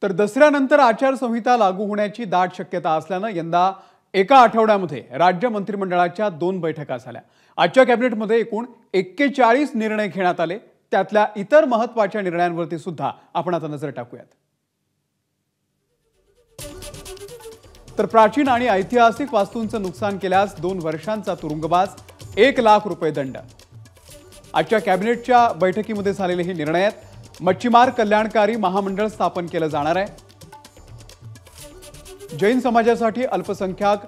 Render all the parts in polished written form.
तर दसऱ्यानंतर आचारसंहिता लागू होण्याची दाट शक्यता असल्याने यंदा एका आठवड्यामध्ये राज्य मंत्रिमंडळाच्या 2 बैठका झाल्या। आजच्या कॅबिनेटमध्ये एकूण 41 निर्णय घेण्यात आले। त्यातल्या इतर महत्त्वाच्या निर्णयांवरती सुद्धा आपण आता नजर टाकूयात। तर प्राचीन आणि ऐतिहासिक वास्तूंचं नुकसान केल्यास 2 वर्षांचा तुरुंगवास, 1 लाख रुपये दंड। आजच्या कॅबिनेटच्या बैठकीमध्ये झालेले हे निर्णय आहेत। मच्छीमार कल्याणकारी महामंडळ स्थापन केलं जाणार आहे। जैन समाजासाठी अल्पसंख्याक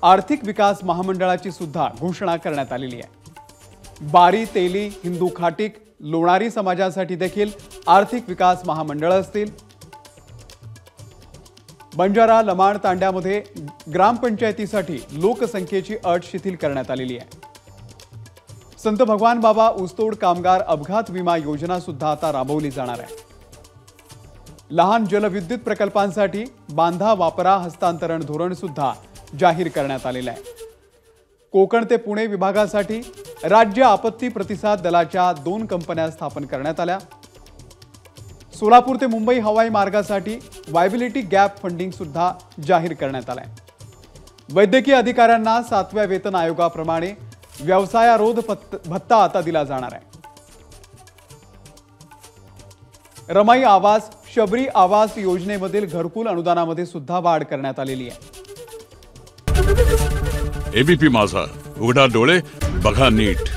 आर्थिक विकास महामंडळाची सुद्धा घोषणा करण्यात आलेली आहे। बारी, तेली, हिंदू खाटीक, लोणारी समाजासाठी देखील आर्थिक विकास महामंडळ असतील। बंजारा, लमाण तांड्यामध्ये ग्रामपंचायतीसाठी लोकसंख्येची अट शिथिल करण्यात आलेली आहे। संत भगवान बाबा ऊसतोड कामगार अपघात विमा योजना सुद्धा आता राबवली जाणार आहे। लहान जलविद्युत प्रकल्पांसाठी बांधा वापरा हस्तांतरण धोरण सुद्धा जाहीर करण्यात आलेलं आहे। कोकण ते पुणे विभागासाठी राज्य आपत्ती प्रतिसाद दलाच्या 2 कंपन्या स्थापन करण्यात आल्या। सोलापूर ते मुंबई हवाई मार्गासाठी वायबिलिटी गॅप फंडिंग सुद्धा जाहीर करण्यात आलंय। वैद्यकीय अधिकाऱ्यांना 7व्या वेतन आयोगाप्रमाणे व्यवसायारोध भत्ता आता दिला जाणार आहे। रमाई आवास, शबरी आवास योजनेमधील घरकुल अनुदानामध्ये सुद्धा वाढ करण्यात आलेली आहे। एबीपी माझा, उघडा डोळे बघा नीट।